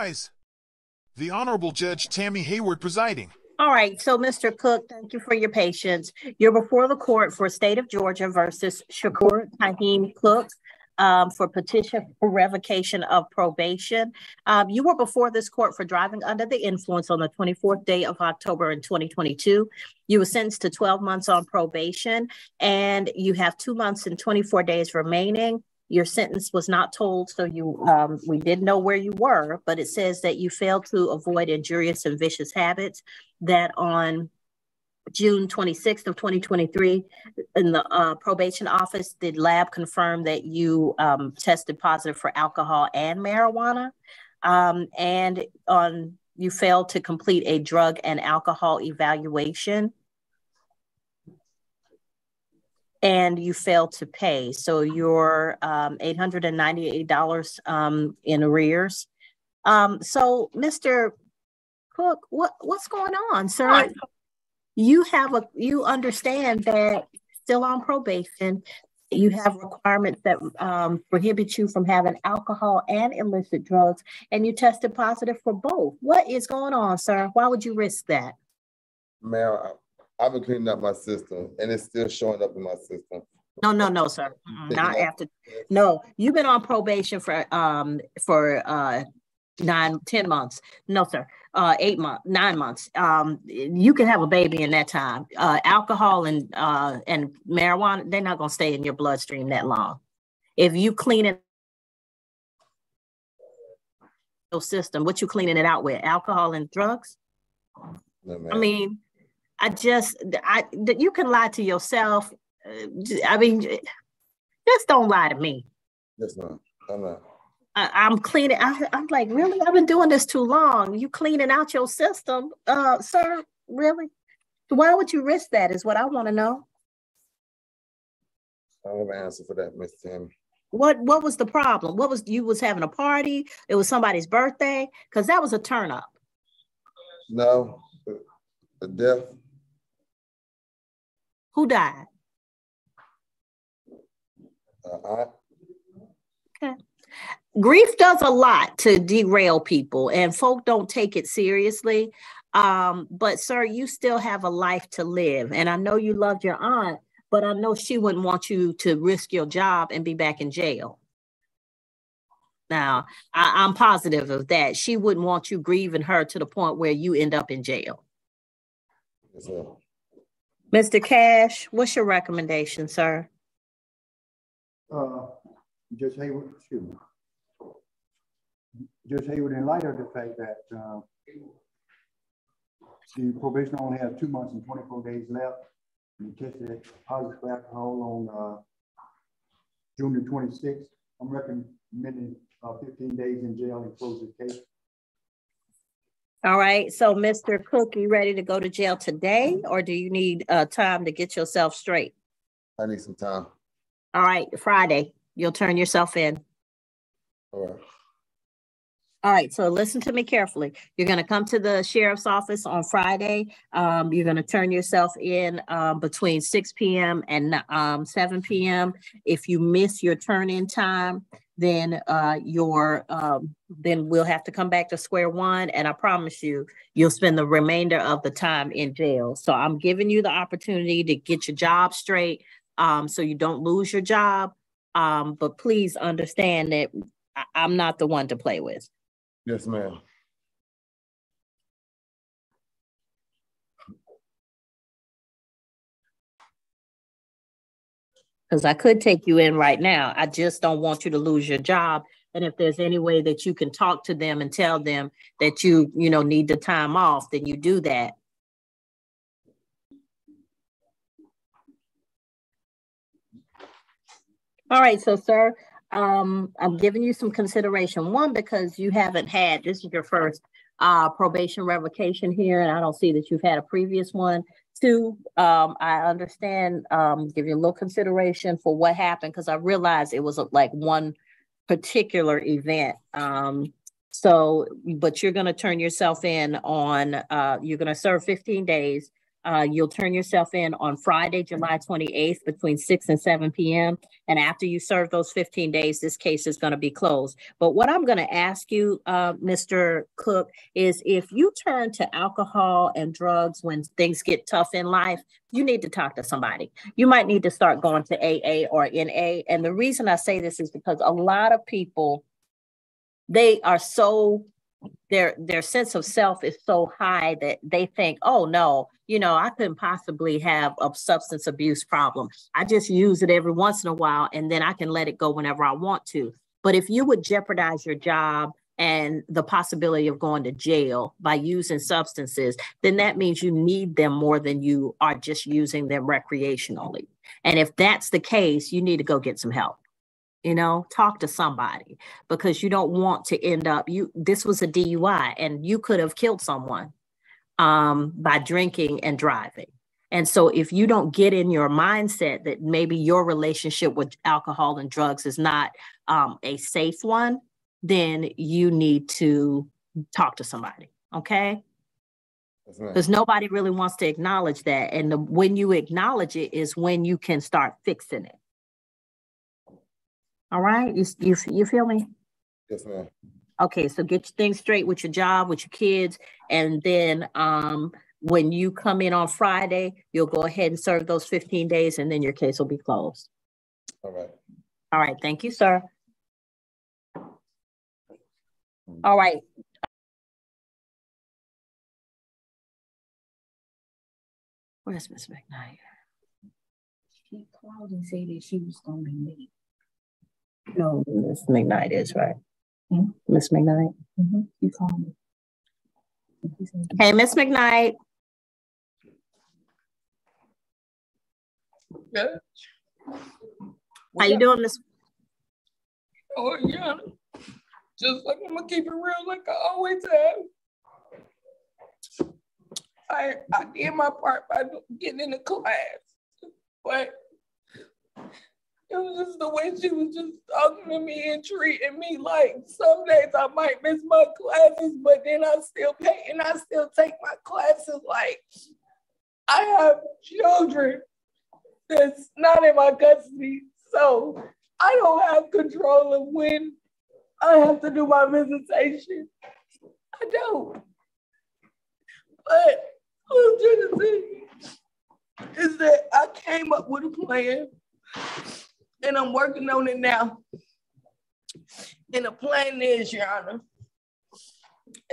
rise. The Honorable Judge Tammy Hayward presiding. All right, so Mr. Cook, thank you for your patience. You're before the court for State of Georgia versus Shakur Tahim Cook for petition for revocation of probation. You were before this court for driving under the influence on the 24th day of October in 2022. You were sentenced to 12 months on probation, and you have 2 months and 24 days remaining. Your sentence was not told, so we did know where you were, but it says that you failed to avoid injurious and vicious habits, that on June 26th of 2023, in the probation office, the lab confirmed that you tested positive for alcohol and marijuana, and you failed to complete a drug and alcohol evaluation, and you failed to pay. So you're $898 in arrears. So Mr. Cook, what's going on, sir? You understand that still on probation, you have requirements that prohibit you from having alcohol and illicit drugs, and you tested positive for both. What is going on, sir? Why would you risk that? Ma'am, I've been cleaning up my system, and it's still showing up in my system. No, sir. Not after. No, you've been on probation for 10 months. No, sir. 8 months, 9 months. You can have a baby in that time. Alcohol and marijuana, they're not going to stay in your bloodstream that long. If you clean it your system, what you cleaning it out with? Alcohol and drugs? No, I mean, you can lie to yourself. I mean, just don't lie to me. Yes, ma'am. I'm not. I'm cleaning. I'm like, really? I've been doing this too long. You cleaning out your system, sir? Really? Why would you risk that? Is what I want to know. I don't have an answer for that, Miss Tammy. What was the problem? You was having a party? It was somebody's birthday? Because that was a turn up. No, a death. Who died? Okay. Grief does a lot to derail people, and folk don't take it seriously. But sir, you still have a life to live. And I know you loved your aunt, but I know she wouldn't want you to risk your job and be back in jail. Now, I'm positive of that. She wouldn't want you grieving her to the point where you end up in jail. Yes, ma'am. Mr. Cash, what's your recommendation, sir? Judge Hayward, excuse me. Judge Hayward, in light of the fact that the probation only has 2 months and 24 days left, and you tested positive for alcohol on June the 26th, I'm recommending 15 days in jail and close the case. All right, so Mr. Cook, you ready to go to jail today, or do you need time to get yourself straight? I need some time. All right, Friday, you'll turn yourself in. All right. All right, so listen to me carefully. You're going to come to the sheriff's office on Friday. You're going to turn yourself in between 6 p.m. and 7 p.m. If you miss your turn-in time, then then we'll have to come back to square one. And I promise you, you'll spend the remainder of the time in jail. So I'm giving you the opportunity to get your job straight so you don't lose your job. But please understand that I'm not the one to play with. Yes, ma'am. Because I could take you in right now. I just don't want you to lose your job. And if there's any way that you can talk to them and tell them that you need the time off, then you do that. All right, so sir, I'm giving you some consideration. One, because you haven't had, this is your first probation revocation here, and I don't see that you've had a previous one. Two, I understand, give you a little consideration for what happened, because I realized it was like one particular event. But you're going to turn yourself in on, you're going to serve 15 days. You'll turn yourself in on Friday, July 28th between 6 and 7 p.m. And after you serve those 15 days, this case is going to be closed. But what I'm going to ask you, Mr. Cook, is if you turn to alcohol and drugs when things get tough in life, you need to talk to somebody. You might need to start going to AA or NA. And the reason I say this is because a lot of people, they are so, their sense of self is so high that they think, oh no, you know, I couldn't possibly have a substance abuse problem. I just use it every once in a while and then I can let it go whenever I want to. But if you would jeopardize your job and the possibility of going to jail by using substances, then that means you need them more than you are just using them recreationally. And if that's the case, you need to go get some help. You know, talk to somebody, because you don't want to end up, this was a DUI and you could have killed someone by drinking and driving. And so if you don't get in your mindset that maybe your relationship with alcohol and drugs is not a safe one, then you need to talk to somebody, okay? Because nobody really wants to acknowledge that. And when you acknowledge it is when you can start fixing it. All right, you feel me? Yes, ma'am. Okay, so get your things straight with your job, with your kids, and then when you come in on Friday, you'll go ahead and serve those 15 days, and then your case will be closed. All right. All right, thank you, sir. All right. Where's Miss McKnight? She called and said that she was going to be late. No, Miss McKnight is right. Miss McKnight. You called me. Hey, Miss McKnight. Good. How you doing, Miss? Oh, yeah. Just like I'm gonna keep it real, like I always have. I did my part by getting in the class, but it was just the way she was just talking to me and treating me like some days I might miss my classes, but then I still pay and I still take my classes. Like, I have children that's not in my custody, so I don't have control of when I have to do my visitation. I don't. But what I'm trying to say is that I came up with a plan and I'm working on it now. And the plan is, Your Honor,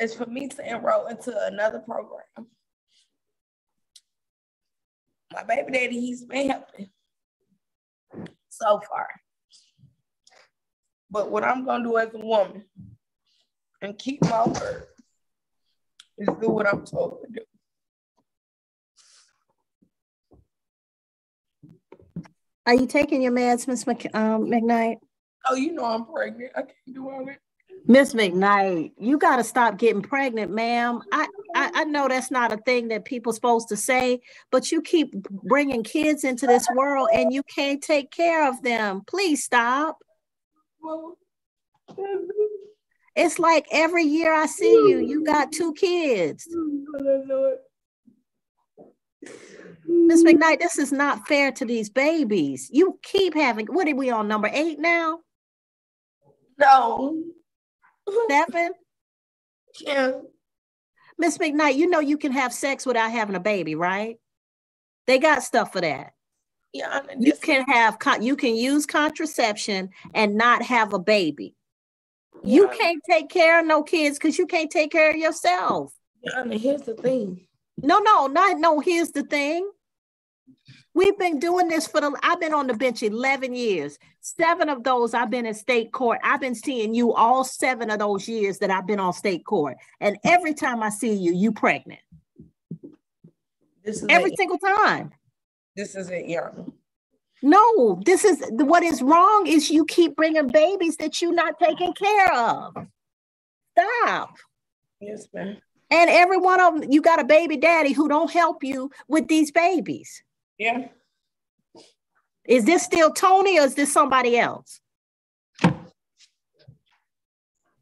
is for me to enroll into another program. My baby daddy, he's been helping so far. But what I'm gonna do as a woman and keep my word is do what I'm told to do. Are you taking your meds, Miss McKnight? Oh, you know I'm pregnant. I can't do all that. Miss McKnight, you got to stop getting pregnant, ma'am. I know that's not a thing that people supposed to say, but you keep bringing kids into this world and you can't take care of them. Please stop. It's like every year I see you, you got 2 kids. Miss McKnight, this is not fair to these babies. You keep having, what are we on, number 8 now? No. 7? Yeah. Miss McKnight, you know you can have sex without having a baby, right? They got stuff for that. Yeah. You can use contraception and not have a baby. Yeah. You can't take care of no kids because you can't take care of yourself. Yeah, and here's the thing. No, here's the thing. We've been doing this I've been on the bench 11 years. 7 of those I've been in state court. I've been seeing you all 7 of those years that I've been on state court. And every time I see you, you pregnant. Every single time. This isn't young. No, what is wrong is you keep bringing babies that you're not taking care of. Stop. Yes, ma'am. And every one of them, you got a baby daddy who don't help you with these babies. Yeah. Is this still Tony or is this somebody else?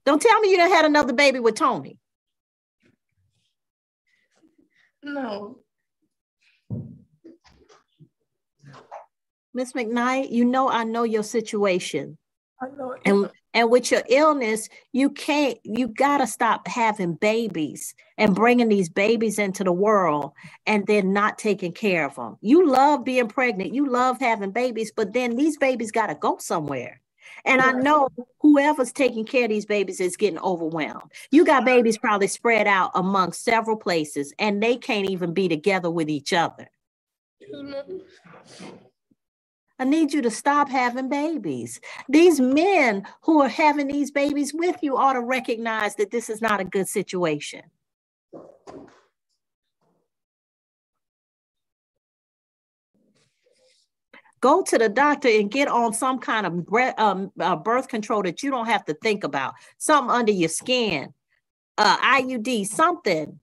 Don't tell me you done had another baby with Tony. No. Miss McKnight, you know I know your situation. I know. And with your illness, you gotta stop having babies and bringing these babies into the world and then not taking care of them. You love being pregnant, you love having babies, but then these babies gotta go somewhere. And I know whoever's taking care of these babies is getting overwhelmed. You got babies probably spread out among several places and they can't even be together with each other. I need you to stop having babies. These men who are having these babies with you ought to recognize that this is not a good situation. Go to the doctor and get on some kind of birth control that you don't have to think about. Something under your skin, IUD, something.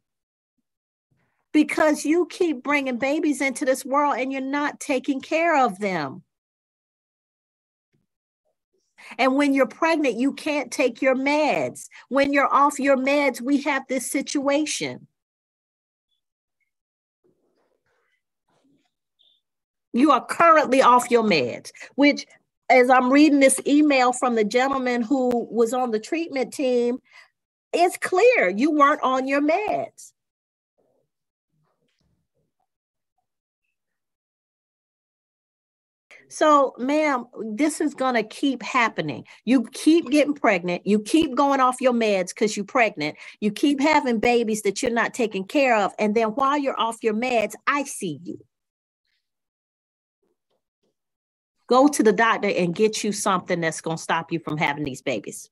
Because you keep bringing babies into this world and you're not taking care of them. And when you're pregnant, you can't take your meds. When you're off your meds, we have this situation. You are currently off your meds, which, as I'm reading this email from the gentleman who was on the treatment team, it's clear you weren't on your meds. So, ma'am, this is going to keep happening. You keep getting pregnant. You keep going off your meds because you're pregnant. You keep having babies that you're not taking care of. And then while you're off your meds, I see you. Go to the doctor and get you something that's going to stop you from having these babies.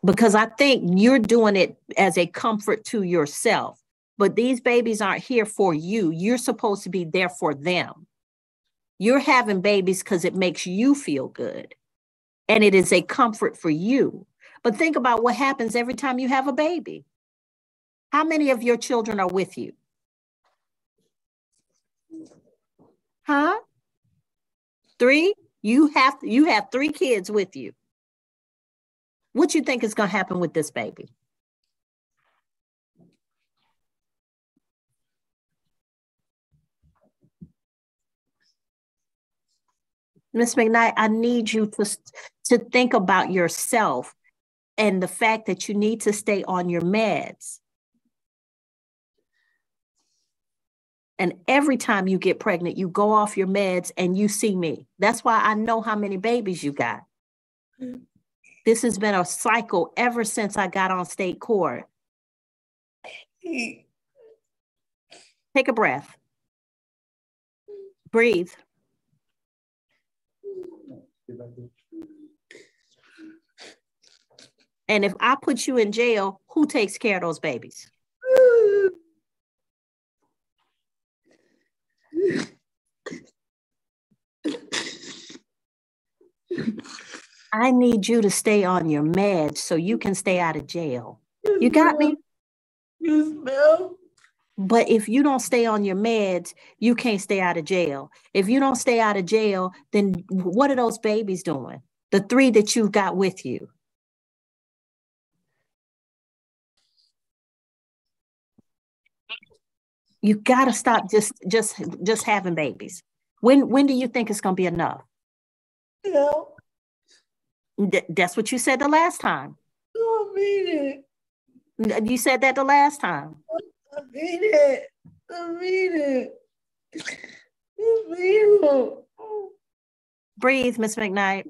Because I think you're doing it as a comfort to yourself. But these babies aren't here for you. You're supposed to be there for them. You're having babies because it makes you feel good. And it is a comfort for you. But think about what happens every time you have a baby. How many of your children are with you? Huh? 3? You have 3 kids with you. What you think is going to happen with this baby? Ms. McKnight, I need you to think about yourself and the fact that you need to stay on your meds. And every time you get pregnant, you go off your meds and you see me. That's why I know how many babies you got. This has been a cycle ever since I got on state court. Take a breath. Breathe. And if I put you in jail, who takes care of those babies? I need you to stay on your meds so you can stay out of jail. You got me? Yes, ma'am. But if you don't stay on your meds, you can't stay out of jail. If you don't stay out of jail, then what are those babies doing? The 3 that you've got with you. You got to stop just having babies. When do you think it's going to be enough? Yeah. That's what you said the last time. I mean it. You said that the last time. I mean it. I mean it. I mean it. Breathe, Miss McKnight.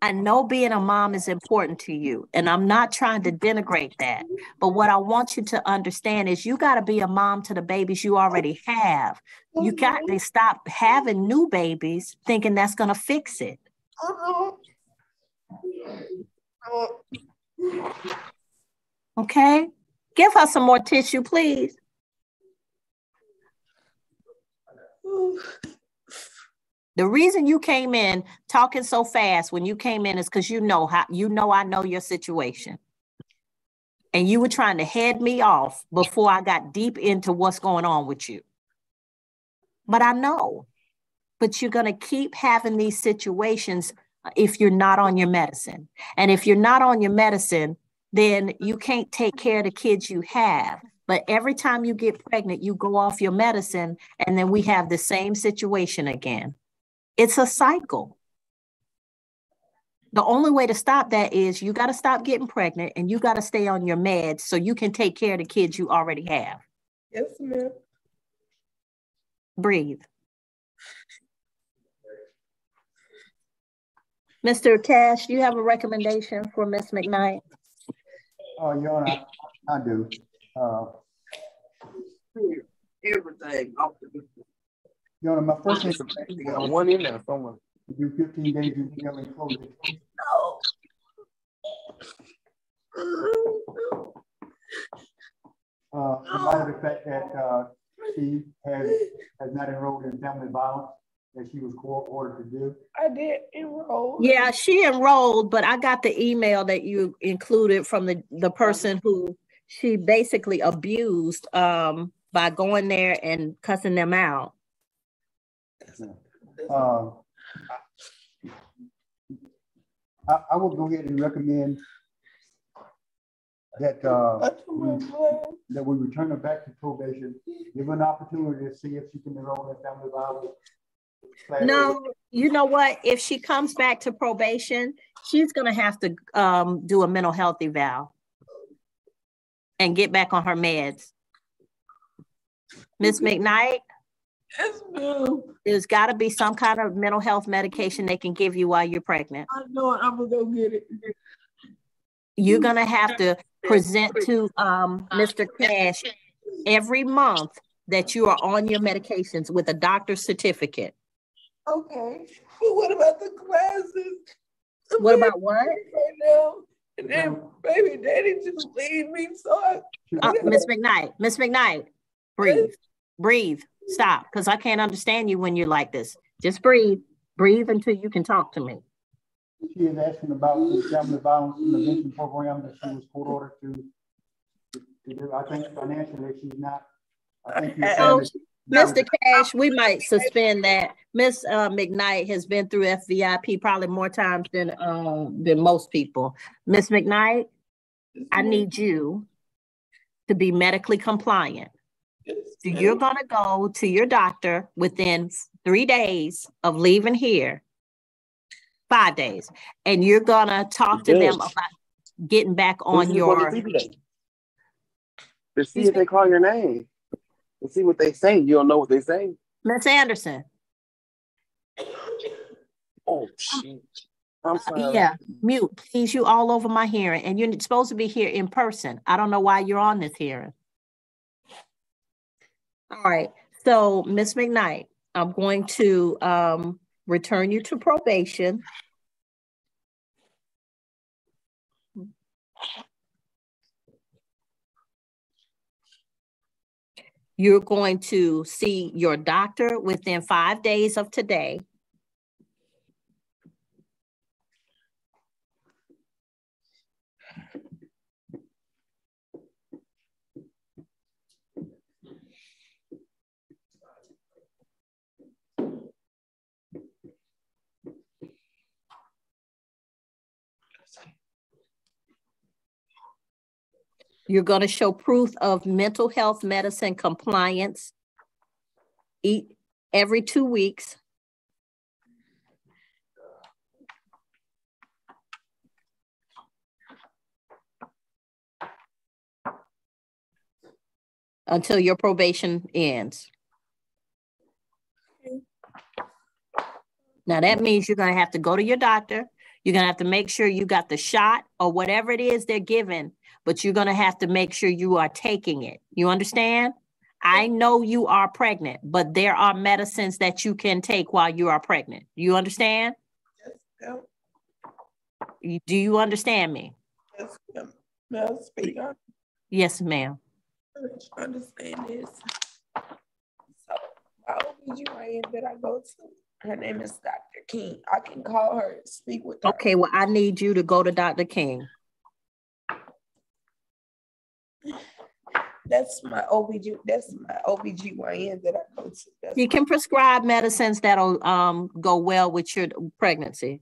I know being a mom is important to you, and I'm not trying to denigrate that. But what I want you to understand is you got to be a mom to the babies you already have. You got to stop having new babies thinking that's going to fix it. Okay? Give her some more tissue, please. The reason you came in talking so fast when you came in is because I know your situation. And you were trying to head me off before I got deep into what's going on with you. But I know. But you're going to keep having these situations if you're not on your medicine. And if you're not on your medicine, then you can't take care of the kids you have. But every time you get pregnant, you go off your medicine, and then we have the same situation again. It's a cycle. The only way to stop that is you got to stop getting pregnant, and you got to stay on your meds so you can take care of the kids you already have. Yes, ma'am. Breathe. Mr. Cash, do you have a recommendation for Ms. McKnight? Your Honor, I do. Everything. Your Honor, my first thing Got one in there somewhere. to do 15 days in jail and close it. In light of the fact that she has not enrolled in family violence that she was court ordered to do. I did enroll. Yeah, she enrolled, but I got the email that you included from the person who she basically abused by going there and cussing them out. I would go ahead and recommend that that we return her back to probation, give her an opportunity to see if she can enroll in family violence. No, you know what? If she comes back to probation, she's going to have to do a mental health eval and get back on her meds. Ms. McKnight? Yes, ma'am. There's got to be some kind of mental health medication they can give you while you're pregnant. I know it. I'm going to go get it. You're going to have to present to Mr. Cash every month that you are on your medications with a doctor's certificate. Okay. But what about the classes? What about what? Right now. And then baby daddy just leave me. So Miss McKnight, breathe, stop. Because I can't understand you when you're like this. Just breathe until you can talk to me. She is asking about the family violence intervention program that she was court ordered to do. I think financially she's not. Mr. Cash, we might suspend that. Miss McKnight has been through FVIP probably more times than most people. Miss McKnight, I need you to be medically compliant. So you're going to go to your doctor within 3 days of leaving here, 5 days, and you're going to talk to them about getting back on your... To see if they call your name. And see what they say. You don't know what they say. Miss Anderson. Oh, shit. I'm sorry. Yeah, mute, please. You all over my hearing. And you're supposed to be here in person. I don't know why you're on this hearing. All right. So, Miss McKnight, I'm going to return you to probation. You're going to see your doctor within 5 days of today. You're going to show proof of mental health medicine compliance every 2 weeks. Until your probation ends. Now that means you're going to have to go to your doctor. You're going to have to make sure you got the shot or whatever it is they're giving, but you're going to have to make sure you are taking it. You understand? I know you are pregnant, but there are medicines that you can take while you are pregnant. You understand? Yes, do you understand me? Yes, ma'am. May I speak on? Yes, ma'am. I understand this. So my OBGYN that I go to, her name is Dr. King. I can call her and speak with her. Okay, well, I need you to go to Dr. King. That's my OBGYN that I go to. You can prescribe medicines that'll go well with your pregnancy.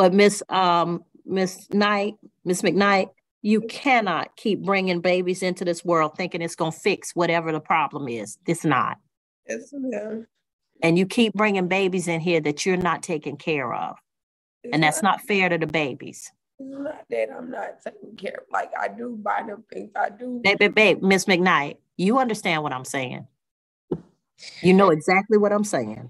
But Miss McKnight, you cannot keep bringing babies into this world thinking it's going to fix whatever the problem is. It's not. Yes, ma'am. And you keep bringing babies in here that you're not taking care of. And that's not fair to the babies. It's not that I'm not taking care of. Like, I do buy them things. I do. Babe, Miss McKnight, you understand what I'm saying. You know exactly what I'm saying.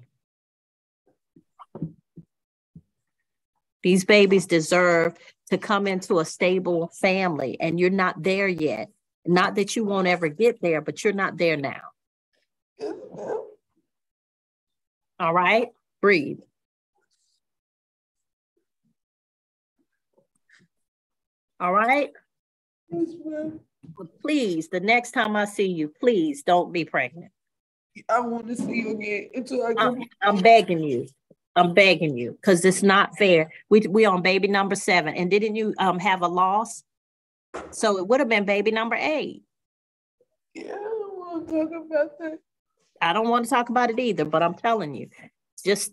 These babies deserve to come into a stable family, and you're not there yet. Not that you won't ever get there, but you're not there now. Yes, ma'am. All right? Breathe. All right? Yes, ma'am. But please, the next time I see you, please don't be pregnant. I want to see you again until I get. I'm begging you. I'm begging you, because it's not fair. We on baby number 7, and didn't you have a loss? So it would have been baby number 8. Yeah, I don't want to talk about that. I don't want to talk about it either, but I'm telling you, just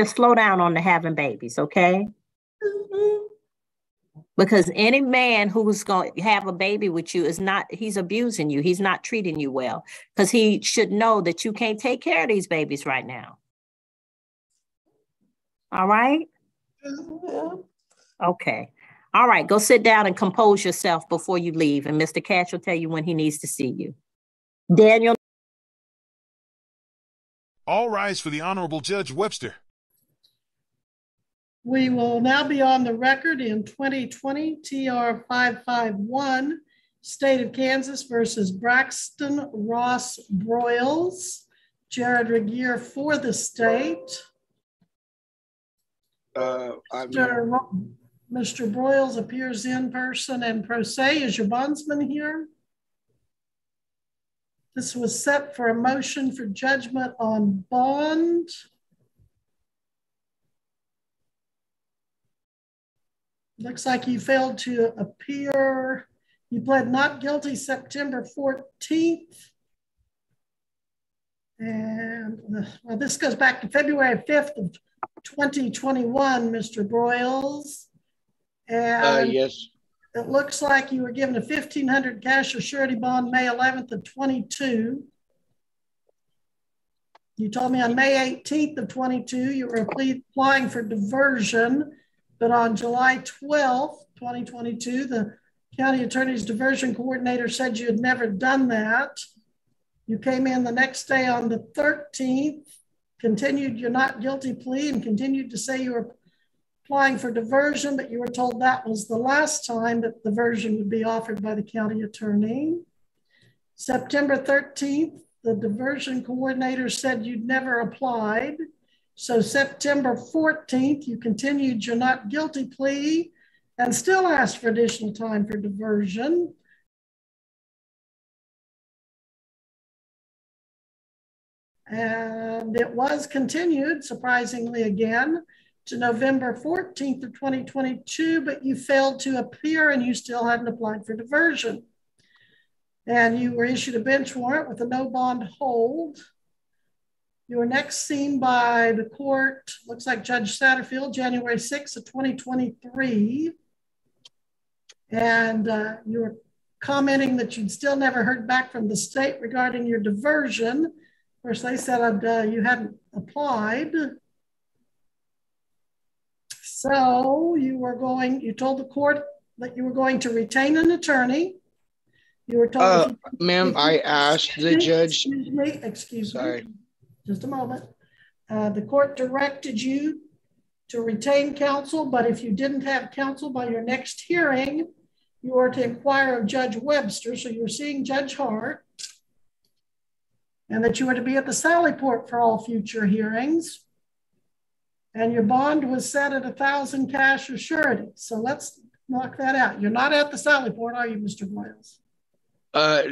slow down on the having babies, okay? Because any man who's going to have a baby with you he's abusing you. He's not treating you well, because he should know that you can't take care of these babies right now. All right? Okay. All right, go sit down and compose yourself before you leave, and Mr. Cash will tell you when he needs to see you. Daniel. All rise for the Honorable Judge Webster. We will now be on the record in 2020 TR 551, State of Kansas versus Braxton Ross Broyles. Jared Regier for the state. Mr. Broyles appears in person and pro se. Is your bondsman here? This was set for a motion for judgment on bond. Looks like you failed to appear. You pled not guilty September 14th. And well, this goes back to February 5th of 2021, Mr. Broyles. And yes. It looks like you were given a $1,500 cash or surety bond May 11th of 22. You told me on May 18th of 22, you were applying for diversion, but on July 12th, 2022, the county attorney's diversion coordinator said you had never done that. You came in the next day on the 13th, continued your not guilty plea, and continued to say you were applying for diversion, but you were told that was the last time that diversion would be offered by the county attorney. September 13th, the diversion coordinator said you'd never applied. So September 14th, you continued your not guilty plea and still asked for additional time for diversion. And it was continued, surprisingly again, to November 14th of 2022, but you failed to appear and you still hadn't applied for diversion. And you were issued a bench warrant with a no bond hold. You were next seen by the court, looks like Judge Satterfield, January 6th of 2023. And you were commenting that you'd still never heard back from the state regarding your diversion. Of course, they said you hadn't applied. So you told the court that you were going to retain an attorney. You were told, ma'am, I asked the judge. Excuse me, just a moment. The court directed you to retain counsel, but if you didn't have counsel by your next hearing, you were to inquire of Judge Webster. So you were seeing Judge Hart, and that you were to be at the Sally Port for all future hearings. And your bond was set at 1,000 cash or surety. So let's knock that out. You're not at the Sally Port, are you, Mr. Broyles?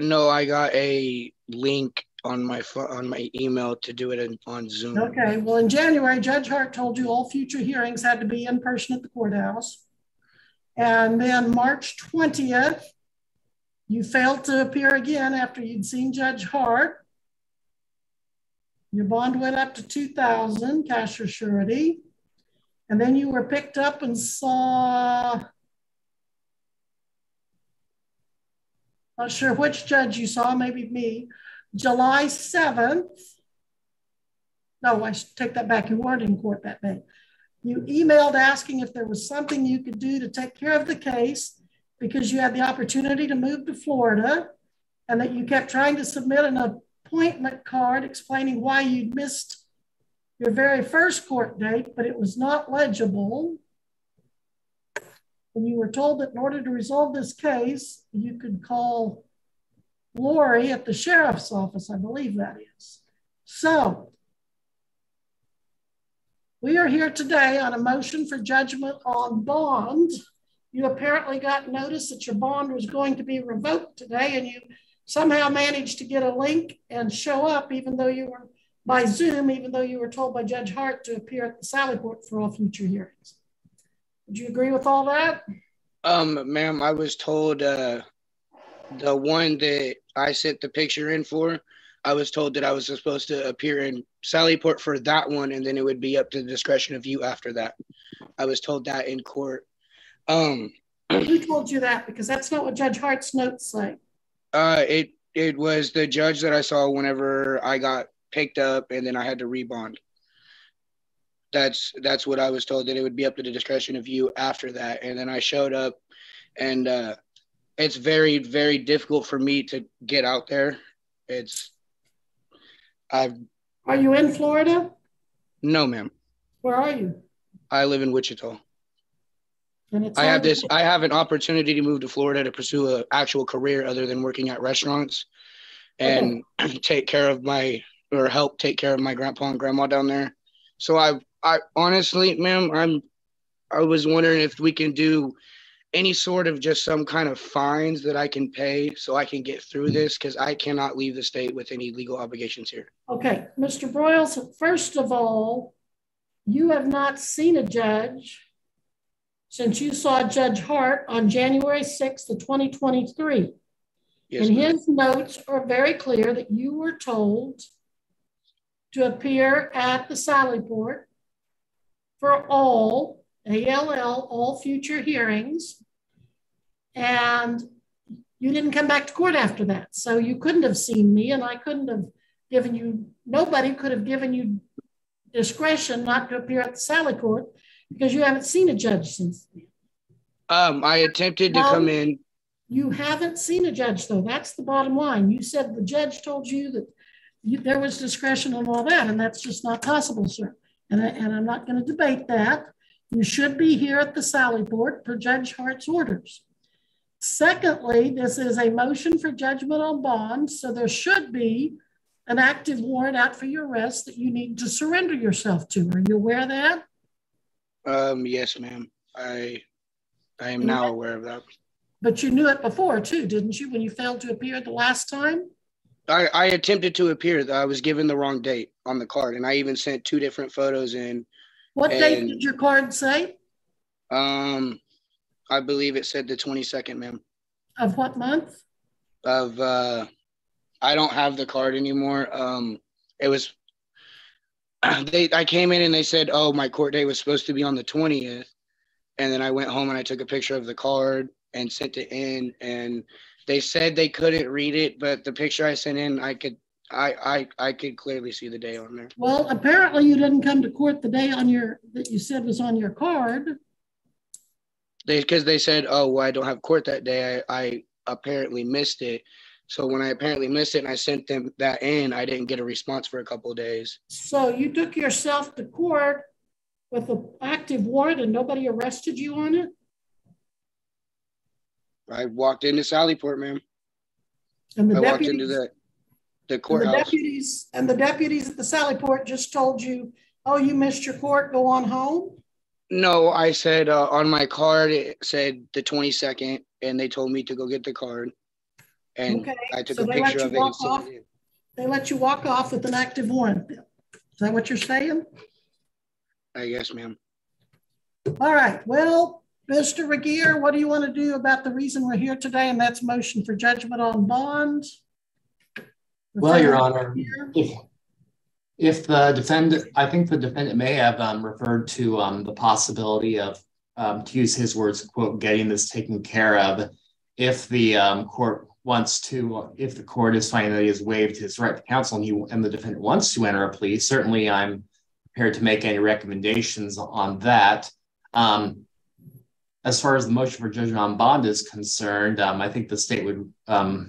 No, I got a link on my email to do it on Zoom. Okay, well, in January, Judge Hart told you all future hearings had to be in person at the courthouse. And then March 20th, you failed to appear again after you'd seen Judge Hart. Your bond went up to 2,000 cash or surety. And then you were picked up and saw, not sure which judge you saw, maybe me, July 7th. No, I should take that back. You weren't in court that day. You emailed asking if there was something you could do to take care of the case because you had the opportunity to move to Florida, and that you kept trying to submit an appointment card explaining why you'd missed your very first court date, but it was not legible. And you were told that in order to resolve this case, you could call Lori at the sheriff's office, I believe that is. So we are here today on a motion for judgment on bond. You apparently got notice that your bond was going to be revoked today, and you somehow managed to get a link and show up even though you were by Zoom, even though you were told by Judge Hart to appear at the Sally Port for all future hearings. Would you agree with all that? Ma'am, I was told the one that I sent the picture in for, I was told that I was supposed to appear in Sally Port for that one, and then it would be up to the discretion of you after that. I was told that in court. Who told you that? Because that's not what Judge Hart's notes say. It was the judge that I saw whenever I got picked up, and then I had to rebond. That's what I was told, that it would be up to the discretion of you after that. And then I showed up, and it's very, very difficult for me to get out there. Are you in Florida? No, ma'am. Where are you? I live in Wichita. And it's I have an opportunity to move to Florida to pursue an actual career other than working at restaurants and help take care of my grandpa and grandma down there. So I honestly, ma'am, I was wondering if we can do any sort of just some kind of fines that I can pay so I can get through this, because I cannot leave the state with any legal obligations here. Okay, Mr. Broyles, first of all, you have not seen a judge since you saw Judge Hart on January 6th of 2023. Yes, and ma'am. His notes are very clear that you were told to appear at the Sally Port for all, ALL, all future hearings. And you didn't come back to court after that. So you couldn't have seen me, and I couldn't have given you, nobody could have given you discretion not to appear at the Sally Court because you haven't seen a judge since then. I attempted to come in. You haven't seen a judge, though. That's the bottom line. You said the judge told you that there was discretion and all that, and that's just not possible, sir. And I'm not going to debate that. You should be here at the Sally Port per Judge Hart's orders. Secondly, this is a motion for judgment on bond, so there should be an active warrant out for your arrest that you need to surrender yourself to. Are you aware of that? Yes, ma'am. I am now aware of that. But you knew it before too, didn't you, when you failed to appear the last time? I attempted to appear. I was given the wrong date on the card, and I even sent 2 different photos in. What date did your card say? I believe it said the 22nd, ma'am. Of what month? Of I don't have the card anymore. It was I came in and they said, oh, my court date was supposed to be on the 20th. And then I went home and I took a picture of the card and sent it in, and they said they couldn't read it, but the picture I sent in, I could clearly see the day on there. Well, apparently you didn't come to court the day that you said was on your card. Because they said, oh, well, I don't have court that day. I apparently missed it. So when I apparently missed it and I sent them that in, I didn't get a response for a couple of days. So you took yourself to court with an active warrant and nobody arrested you on it? I walked into Sally Port, ma'am. And I walked into the courthouse. And the deputies at the Sally Port just told you, oh, you missed your court, go on home? No, I said on my card, it said the 22nd, and they told me to go get the card. And okay. I took a picture of it and sent it in. They let you walk off with an active warrant. Is that what you're saying? I guess, ma'am. All right. Well, Mr. Regier, what do you want to do about the reason we're here today? And that's motion for judgment on bonds. Well, Your Honor, if If the defendant, I think the defendant may have referred to the possibility of, to use his words, quote, getting this taken care of. If the court wants to, if the court is finding that he has waived his right to counsel and the defendant wants to enter a plea, certainly I'm prepared to make any recommendations on that. As far as the motion for judgment on bond is concerned, I think the state would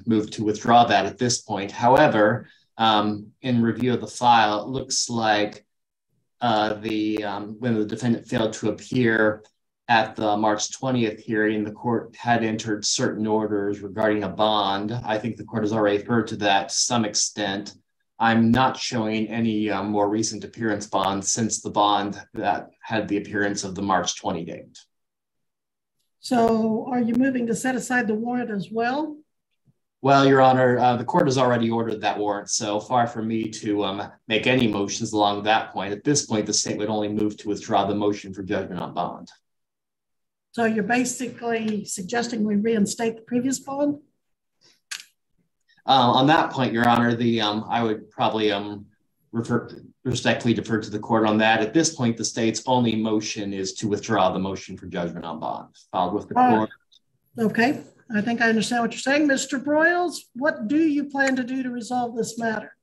move to withdraw that at this point. However, in review of the file, it looks like when the defendant failed to appear at the March 20th hearing, the court had entered certain orders regarding a bond. I think the court has already referred to that to some extent. I'm not showing any more recent appearance bonds since the bond that had the appearance of the March 20 date. So are you moving to set aside the warrant as well? Well, Your Honor, the court has already ordered that warrant, so far from me to make any motions along that point. At this point, the state would only move to withdraw the motion for judgment on bond. So you're basically suggesting we reinstate the previous bond? On that point, Your Honor, I would probably respectfully defer to the court on that. At this point, the state's only motion is to withdraw the motion for judgment on bond, filed with the court. Okay, I think I understand what you're saying. Mr. Broyles, what do you plan to do to resolve this matter?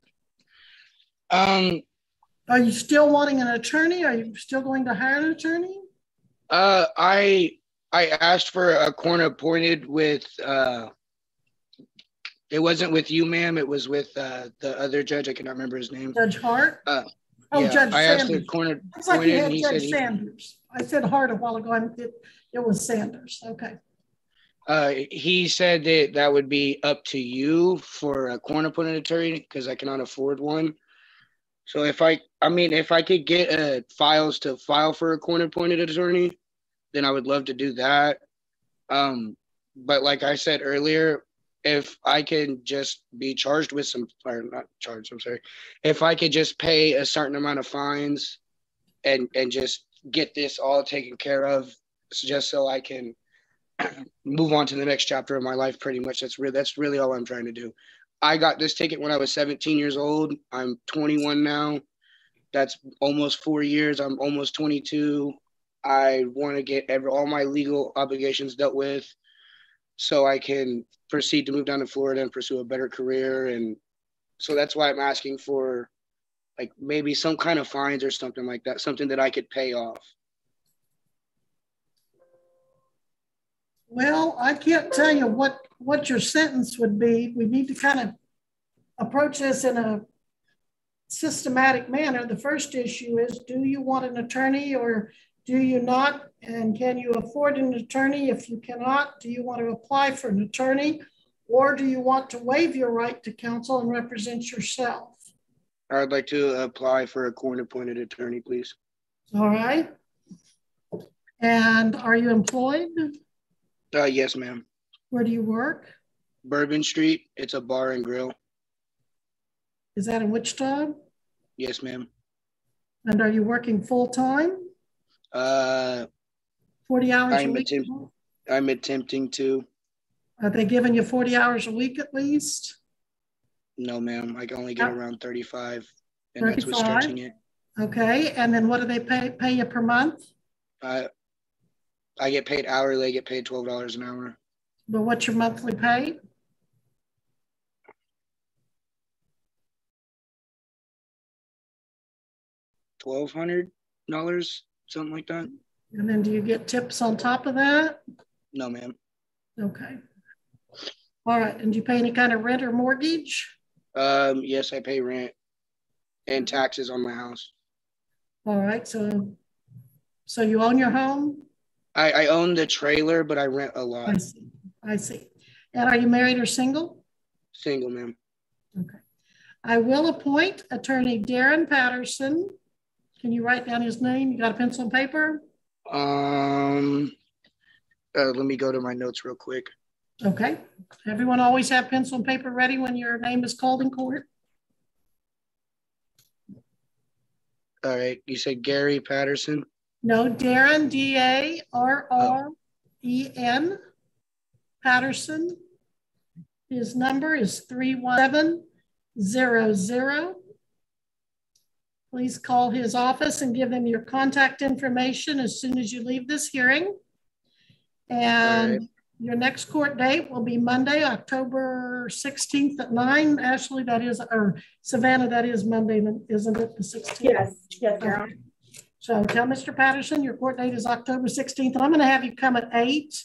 Are you still wanting an attorney? Are you still going to hire an attorney? I asked for a court appointed with, it wasn't with you, ma'am. It was with the other judge. I cannot remember his name. Judge Hart? Yeah, Judge I asked Sanders. the corner Looks like you had appointed, Judge Sanders. I said Hart a while ago. It was Sanders. Okay. He said that that would be up to you for a court appointed attorney because I cannot afford one. So if I could get files to file for a court appointed attorney, then I would love to do that. But like I said earlier, if I can just be charged with if I could just pay a certain amount of fines and just get this all taken care of, just so I can move on to the next chapter of my life, pretty much. That's really all I'm trying to do. I got this ticket when I was 17 years old. I'm 21 now. That's almost 4 years. I'm almost 22. I want to get all my legal obligations dealt with so I can proceed to move down to Florida and pursue a better career. And so that's why I'm asking for like maybe some kind of fines or something like that, something that I could pay off. Well, I can't tell you what your sentence would be. We need to kind of approach this in a systematic manner. The first issue is, do you want an attorney or do you not? And can you afford an attorney? If you cannot, do you want to apply for an attorney or do you want to waive your right to counsel and represent yourself? I'd like to apply for a court-appointed attorney, please. All right. And are you employed? Yes, ma'am. Where do you work? Bourbon Street. It's a bar and grill. Is that in Wichita? Yes, ma'am. And are you working full-time? 40 hours a week? I'm attempting to. Are they giving you 40 hours a week at least? No, ma'am. I can only get around 35, and 35? That's what's stretching it. Okay. And then what do they pay you per month? I get paid hourly. I get paid $12 an hour. But what's your monthly pay? $1,200, something like that. And then do you get tips on top of that? No, ma'am. Okay. All right. And do you pay any kind of rent or mortgage? Yes, I pay rent and taxes on my house. All right. So you own your home? I own the trailer, but I rent a lot. I see. And are you married or single? Single, ma'am. Okay. I will appoint Attorney Darren Patterson. Can you write down his name? You got a pencil and paper? Let me go to my notes real quick. Okay. Everyone always have pencil and paper ready when your name is called in court? All right. You said Gary Patterson? No, Darren, D-A-R-R-E-N, Patterson. His number is 317-00 please call his office and give them your contact information as soon as you leave this hearing. And your next court date will be Monday, October 16th at 9. Ashley, that is, or Savannah, that is Monday, isn't it, the 16th? Yes, yes, Your Honor. So tell Mr. Patterson your court date is October 16th, and I'm going to have you come at 8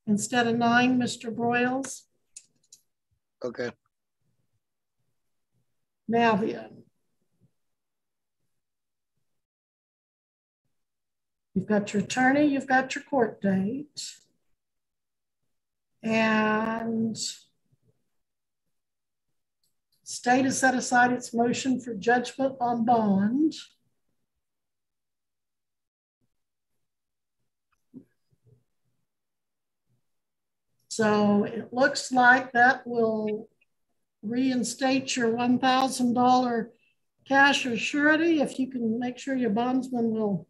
instead of 9, Mr. Broyles. Okay. Now then, you've got your attorney, you've got your court date, and state has set aside its motion for judgment on bond. So it looks like that will reinstate your $1,000 cash or surety if you can make sure your bondsman will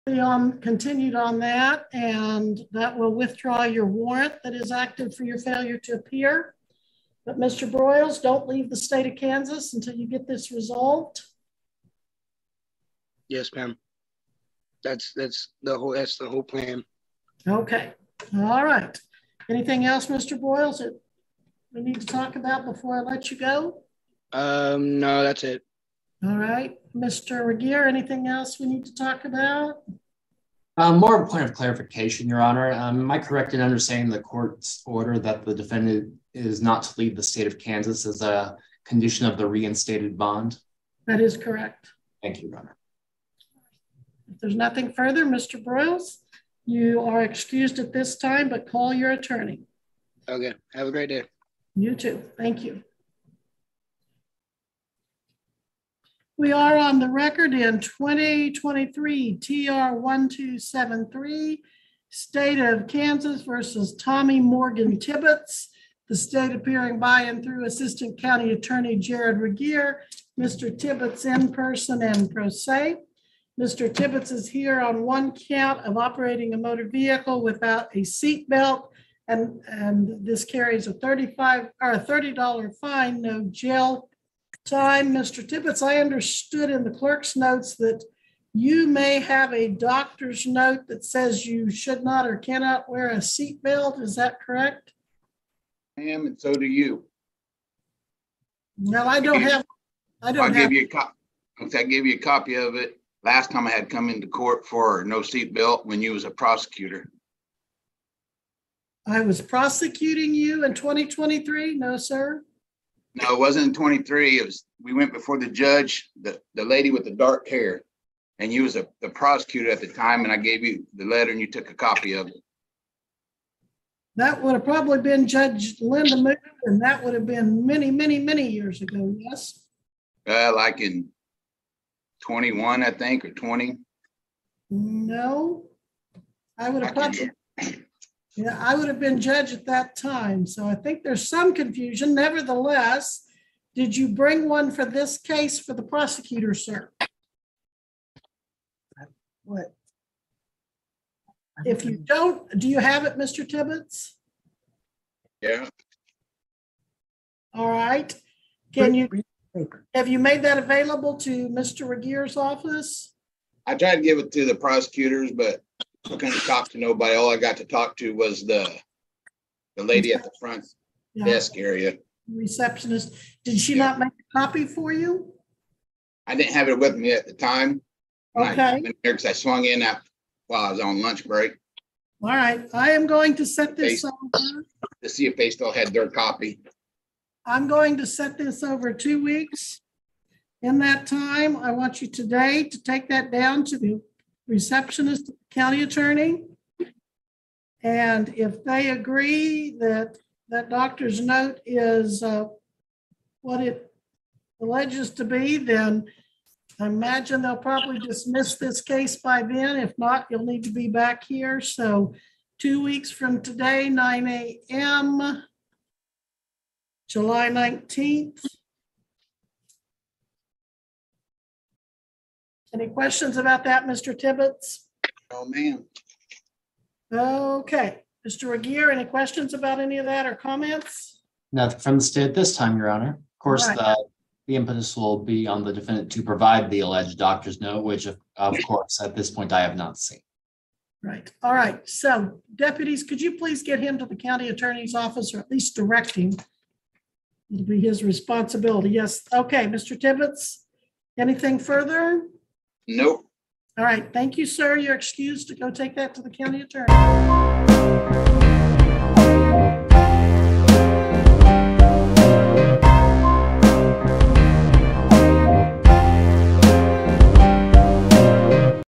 be continued on that, and that will withdraw your warrant that is active for your failure to appear. But Mr. Broyles, don't leave the state of Kansas until you get this resolved. Yes, ma'am. That's the whole plan. Okay. All right. Anything else, Mr. Broyles, that we need to talk about before I let you go? No, that's it. All right. Mr. Regier, anything else we need to talk about? More of a point of clarification, Your Honor. Am I correct in understanding the court's order that the defendant is not to leave the state of Kansas as a condition of the reinstated bond? That is correct. Thank you, Your Honor. If there's nothing further, Mr. Broyles, you are excused at this time, but call your attorney. Okay. Have a great day. You too. Thank you. We are on the record in 2023 TR 1273, State of Kansas versus Tommy Morgan Tibbetts. The state appearing by and through Assistant County Attorney Jared Regier, Mr. Tibbetts in person and pro se. Mr. Tibbetts is here on one count of operating a motor vehicle without a seat belt, and this carries a $30 fine, no jail time. Mr. Tibbetts, I understood in the clerk's notes that you may have a doctor's note that says you should not or cannot wear a seat belt. Is that correct? I am, and so do you. Well, I don't have. I gave you a copy of it last time I had come into court for no seatbelt when you was a prosecutor. I was prosecuting you in 2023? No, sir. No, it wasn't in 23. It was, we went before the judge, the lady with the dark hair, and you was the prosecutor at the time, and I gave you the letter and you took a copy of it. That would have probably been Judge Linda Moon, and that would have been many, many, many years ago, yes? Like in 21, I think, or 20. No, I would have probably, yeah, I would have been judge at that time. So I think there's some confusion. Nevertheless, did you bring one for this case for the prosecutor, sir? What? If you don't, do you have it, Mr. Tibbetts? Yeah. All right. Can you, have you made that available to Mr. Regier's office? I tried to give it to the prosecutors, but I couldn't talk to nobody. All I got to talk to was the lady at the front desk area. Receptionist. Did she not make a copy for you? I didn't have it with me at the time. Okay. I went there because I swung in while I was on lunch break. All right. I am going to set this over To see if they still had their copy. I'm going to set this over 2 weeks. In that time, I want you today to take that down to the receptionist, county attorney. And if they agree that that doctor's note is what it alleges to be, then I imagine they'll probably dismiss this case by then. If not, you'll need to be back here. So 2 weeks from today, 9 a.m., July 19th. Any questions about that, Mr. Tibbetts? Oh, ma'am. Okay. Mr. Regier, any questions about any of that or comments? Nothing from the state this time, Your Honor. Of course, Right. the impetus will be on the defendant to provide the alleged doctor's note, which of course, at this point, I have not seen. Right. All right. So deputies, could you please get him to the county attorney's office, or at least direct him? It'll be his responsibility. Yes. Okay, Mr. Tibbetts, anything further? Nope. All right. Thank you, sir. You're excused to go take that to the county attorney.